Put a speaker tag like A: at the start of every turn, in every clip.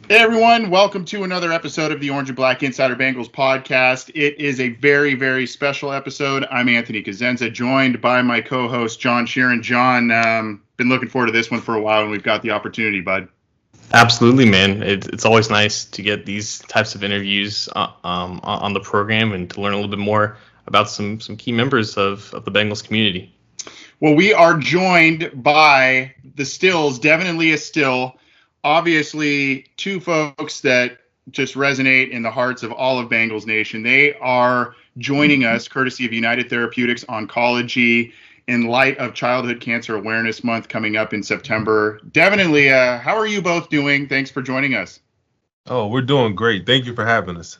A: Hey everyone, welcome to another episode of the Orange and Black Insider Bengals podcast. It is a very, very special episode. I'm Anthony Cosenza, joined by my co-host John Sheeran. John, been looking forward to this one for a while, and we've got the opportunity, bud.
B: Absolutely, man. It's always nice to get these types of interviews on the program and to learn a little bit more about some key members of the Bengals community.
A: Well, we are joined by the Stills, Devon and Leah Still. Obviously, two folks that just resonate in the hearts of all of Bengals Nation. They are joining us courtesy of United Therapeutics Oncology in light of Childhood Cancer Awareness Month coming up in September. Devon and Leah, how are you both doing? Thanks for joining us.
C: Oh, we're doing great. Thank you for having us.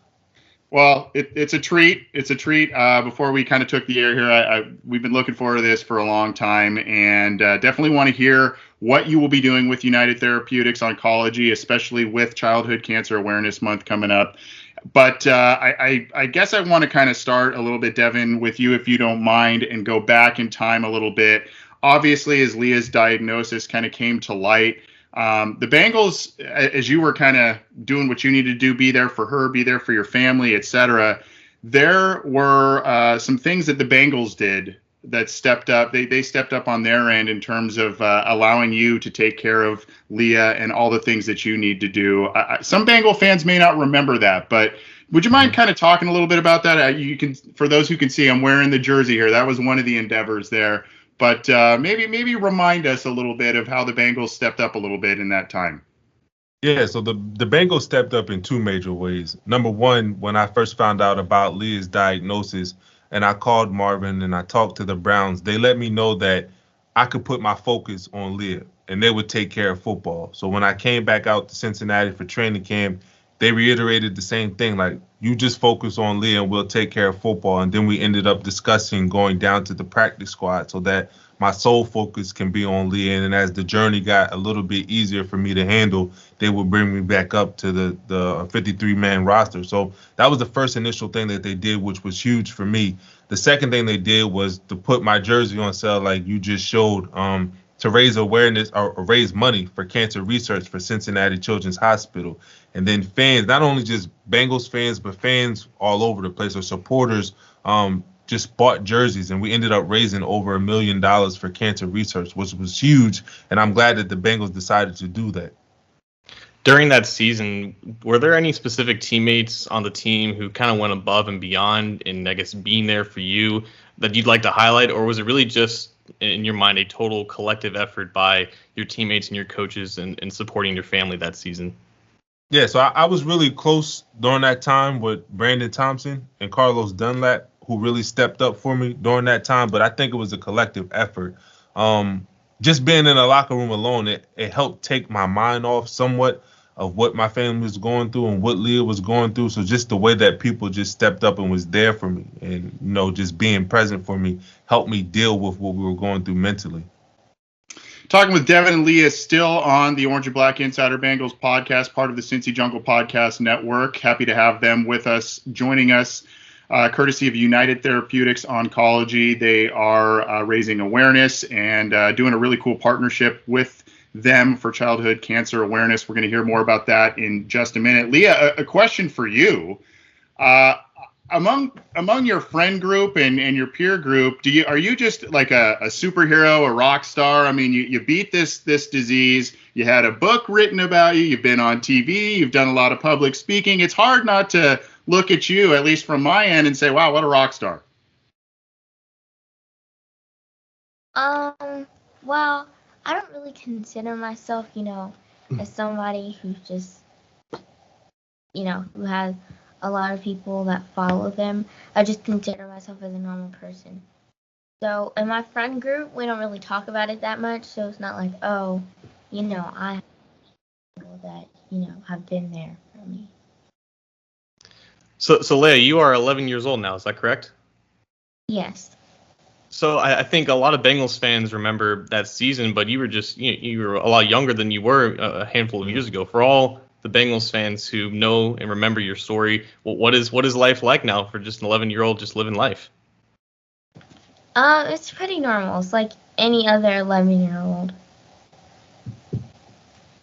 A: Well, it's a treat. It's a treat. Before we kind of took the air here, we've been looking forward to this for a long time, and definitely want to hear what you will be doing with United Therapeutics Oncology, especially with Childhood Cancer Awareness Month coming up. But I guess I want to kind of start a little bit, Devon, with you, if you don't mind, and go back in time a little bit. Obviously, as Leah's diagnosis kind of came to light, the Bengals, as you were kind of doing what you needed to do, be there for her, be there for your family, etc. There were some things that the Bengals did that stepped up. They stepped up on their end in terms of allowing you to take care of Leah and all the things that you need to do. Some Bengal fans may not remember that, but would you mind kind of talking a little bit about that? You can, for those who can see, I'm wearing the jersey here. That was one of the endeavors there. But maybe remind us a little bit of how the Bengals stepped up a little bit in that time.
C: Yeah, so the Bengals stepped up in two major ways. Number one, when I first found out about Leah's diagnosis and I called Marvin and I talked to the Browns, they let me know that I could put my focus on Leah and they would take care of football. So when I came back out to Cincinnati for training camp, they reiterated the same thing, like, you just focus on Leah and we'll take care of football. And then we ended up discussing going down to the practice squad so that my sole focus can be on Leah. And as the journey got a little bit easier for me to handle, they would bring me back up to the 53-man roster. So that was the first initial thing that they did, which was huge for me. The second thing they did was to put my jersey on sale, like you just showed, to raise awareness or raise money for cancer research for Cincinnati Children's Hospital. And then fans, not only just Bengals fans, but fans all over the place, or supporters, just bought jerseys. And we ended up raising over $1 million for cancer research, which was huge. And I'm glad that the Bengals decided to do that.
B: During that season, were there any specific teammates on the team who kind of went above and beyond in, I guess, being there for you that you'd like to highlight? Or was it really just, in your mind, a total collective effort by your teammates and your coaches and supporting your family that season?
C: Yeah, so I was really close during that time with Brandon Thompson and Carlos Dunlap, who really stepped up for me during that time. But I think it was a collective effort. Just being in a locker room alone, it helped take my mind off somewhat of what my family was going through and what Leah was going through. So just the way that people just stepped up and was there for me and, just being present for me helped me deal with what we were going through mentally.
A: Talking with Devon and Leah Still on the Orange and Black Insider Bengals podcast, part of the Cincy Jungle Podcast Network. Happy to have them with us, joining us, courtesy of United Therapeutics Oncology. They are raising awareness and doing a really cool partnership with them for childhood cancer awareness. We're going to hear more about that in just a minute. Leah, a question for you. Among your friend group and your peer group, are you just like a superhero, a rock star? I mean, you beat this disease. You had a book written about you. You've been on TV. You've done a lot of public speaking. It's hard not to look at you, at least from my end, and say, "Wow, what a rock star."
D: Well, I don't really consider myself, as somebody who's just, who has a lot of people that follow them. I just consider myself as a normal person. So in my friend group, we don't really talk about it that much. So it's not like, I have people that, have been there for me.
B: So Leah, you are 11 years old now. Is that correct?
D: Yes.
B: So I think a lot of Bengals fans remember that season, but you were just you were a lot younger than you were a handful of years ago. For all the Bengals fans who know and remember your story, what is life like now for just an 11-year-old just living life?
D: It's pretty normal. It's like any other 11-year-old.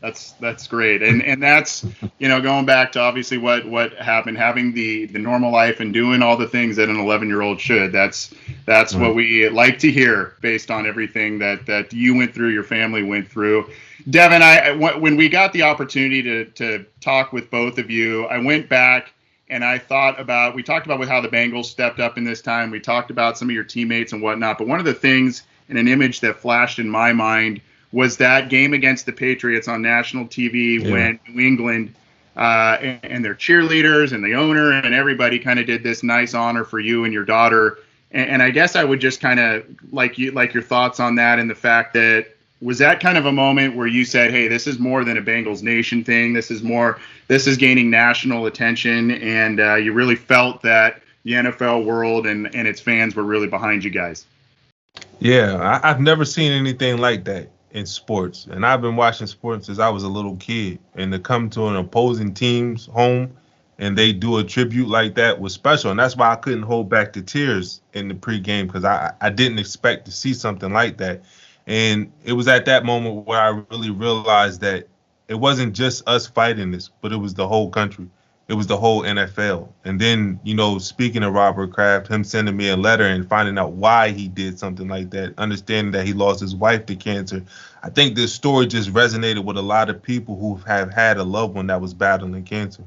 A: That's great. And that's, going back to obviously what happened, having the normal life and doing all the things that an 11-year-old should. That's what we like to hear based on everything that you went through, your family went through. Devon, when we got the opportunity to talk with both of you, I went back and I we talked about how the Bengals stepped up in this time. We talked about some of your teammates and whatnot. But one of the things in an image that flashed in my mind was that game against the Patriots on national TV when New England and their cheerleaders and the owner and everybody kind of did this nice honor for you and your daughter. And I guess I would just kind of like your thoughts on that, and the fact that, was that kind of a moment where you said, hey, this is more than a Bengals Nation thing. This is gaining national attention, and you really felt that the NFL world and its fans were really behind you guys?
C: Yeah, I've never seen anything like that in sports. And I've been watching sports since I was a little kid. And to come to an opposing team's home and they do a tribute like that was special. And that's why I couldn't hold back the tears in the pregame, because I didn't expect to see something like that. And it was at that moment where I really realized that it wasn't just us fighting this, but it was the whole country. It was the whole NFL. And then, speaking of Robert Kraft, him sending me a letter and finding out why he did something like that, understanding that he lost his wife to cancer. I think this story just resonated with a lot of people who have had a loved one that was battling cancer.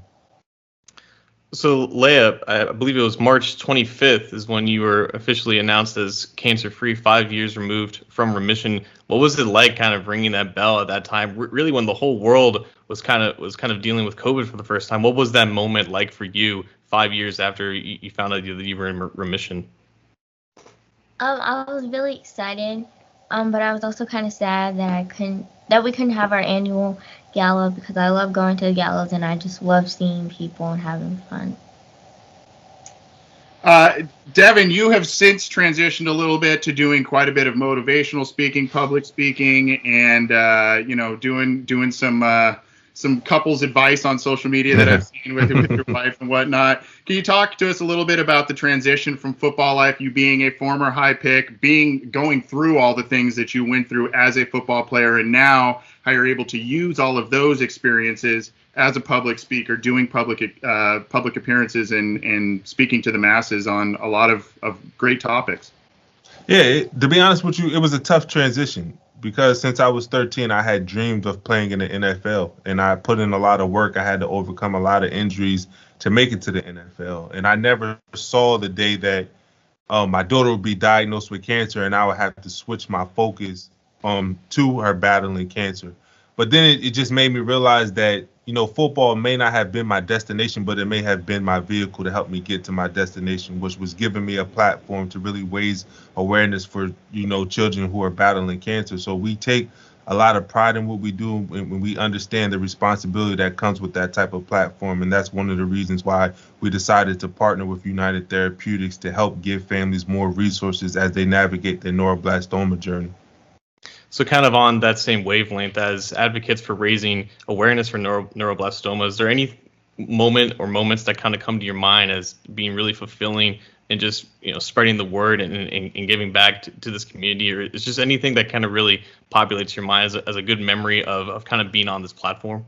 B: So, Leah, I believe it was March 25th is when you were officially announced as cancer-free, 5 years removed from remission. What was it like kind of ringing that bell at that time, really when the whole world was kind of dealing with COVID for the first time? What was that moment like for you 5 years after you found out that you were in remission?
D: I was really excited, but I was also kind of sad that we couldn't have our annual gala, because I love going to the galas and I just love seeing people and having fun.
A: Devon, you have since transitioned a little bit to doing quite a bit of motivational speaking, public speaking, and doing some couples advice on social media that I've seen with your wife and whatnot. Can you talk to us a little bit about the transition from football life, you being a former high pick, going through all the things that you went through as a football player, and now how you're able to use all of those experiences as a public speaker, doing public appearances and speaking to the masses on a lot of great topics?
C: Yeah, to be honest with you, it was a tough transition, because since I was 13, I had dreamed of playing in the NFL, and I put in a lot of work. I had to overcome a lot of injuries to make it to the NFL, and I never saw the day that my daughter would be diagnosed with cancer, and I would have to switch my focus to her battling cancer. But then it just made me realize that, football may not have been my destination, but it may have been my vehicle to help me get to my destination, which was giving me a platform to really raise awareness for, children who are battling cancer. So we take a lot of pride in what we do when we understand the responsibility that comes with that type of platform. And that's one of the reasons why we decided to partner with United Therapeutics to help give families more resources as they navigate their neuroblastoma journey.
B: So kind of on that same wavelength, as advocates for raising awareness for neuroblastoma, is there any moment or moments that kind of come to your mind as being really fulfilling and just spreading the word and giving back to this community? Or is just anything that kind of really populates your mind as a good memory of kind of being on this platform?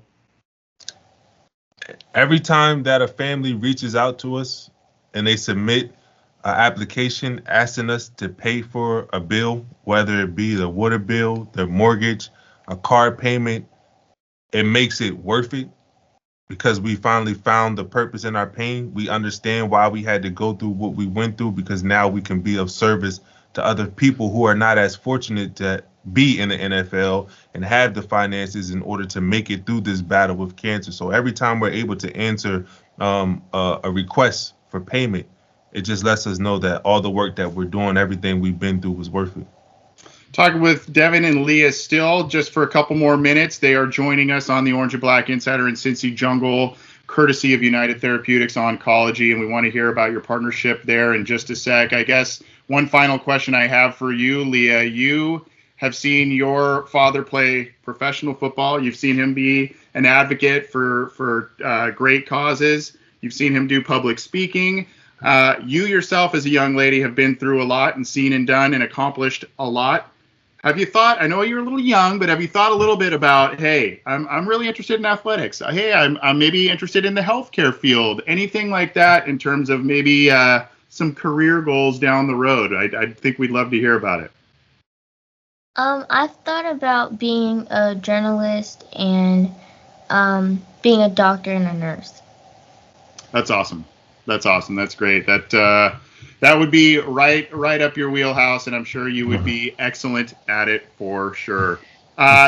C: Every time that a family reaches out to us and they submit an application asking us to pay for a bill, whether it be the water bill, the mortgage, a car payment, it makes it worth it, because we finally found the purpose in our pain. We understand why we had to go through what we went through, because now we can be of service to other people who are not as fortunate to be in the NFL and have the finances in order to make it through this battle with cancer. So every time we're able to answer a request for payment, it just lets us know that all the work that we're doing, everything we've been through, was worth it.
A: Talking with Devon and Leah Still just for a couple more minutes. They are joining us on the Orange and Black Insider in Cincy Jungle, courtesy of United Therapeutics Oncology, and we want to hear about your partnership there in just a sec. I guess one final question I have for you, Leah. You have seen your father play professional football. You've seen him be an advocate for great causes. You've seen him do public speaking. You yourself as a young lady have been through a lot and seen and done and accomplished a lot. have you thought? I know you're a little young, but have you thought a little bit about, hey, I'm really interested in athletics. Hey, I'm maybe interested in the healthcare field. Anything like that in terms of maybe some career goals down the road? I think we'd love to hear about it.
D: I've thought about being a journalist and being a doctor and a nurse.
A: That's awesome. That's awesome. That's great. That would be right up your wheelhouse, and I'm sure you would be excellent at it for sure.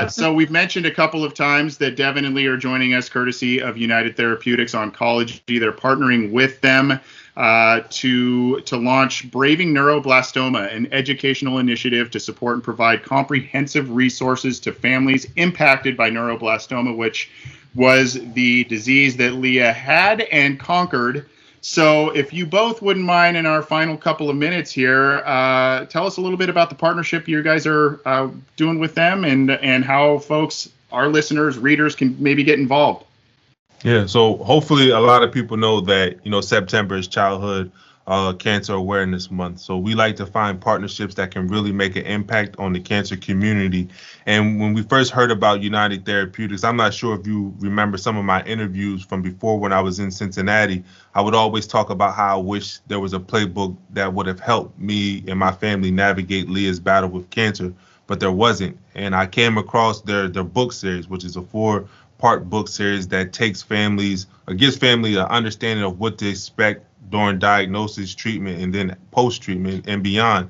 A: So we've mentioned a couple of times that Devon and Leah are joining us courtesy of United Therapeutics Oncology. They're partnering with them to launch Braving NeuroBLASToma, an educational initiative to support and provide comprehensive resources to families impacted by neuroblastoma, which was the disease that Leah had and conquered. So if you both wouldn't mind, in our final couple of minutes here, tell us a little bit about the partnership you guys are doing with them, and how folks, our listeners, readers, can maybe get involved.
C: Yeah, so hopefully a lot of people know that, September is Childhood Cancer Awareness Month. So we like to find partnerships that can really make an impact on the cancer community. And when we first heard about United Therapeutics, I'm not sure if you remember some of my interviews from before when I was in Cincinnati. I would always talk about how I wish there was a playbook that would have helped me and my family navigate Leah's battle with cancer, but there wasn't. And I came across their book series, which is a 4-part book series that takes families, or gives family an understanding of what to expect during diagnosis, treatment, and then post-treatment and beyond.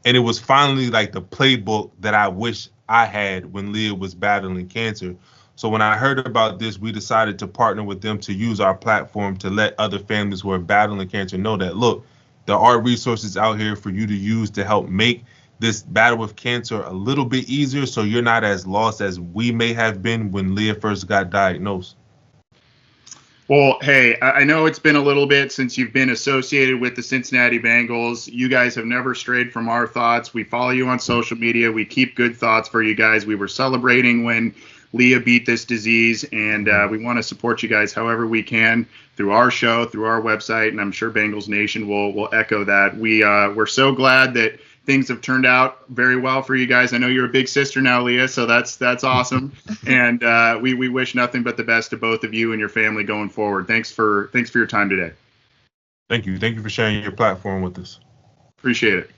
C: And it was finally like the playbook that I wish I had when Leah was battling cancer. So when I heard about this, we decided to partner with them to use our platform to let other families who are battling cancer know that, look, there are resources out here for you to use to help make this battle with cancer a little bit easier, so you're not as lost as we may have been when Leah first got diagnosed.
A: Well, hey, I know it's been a little bit since you've been associated with the Cincinnati Bengals. You guys have never strayed from our thoughts. We follow you on social media. We keep good thoughts for you guys. We were celebrating when Leah beat this disease, and we want to support you guys however we can through our show, through our website, and I'm sure Bengals Nation will echo that. We're so glad that things have turned out very well for you guys. I know you're a big sister now, Leah, so that's awesome. And we wish nothing but the best to both of you and your family going forward. Thanks for your time today.
C: Thank you. Thank you for sharing your platform with us.
A: Appreciate it.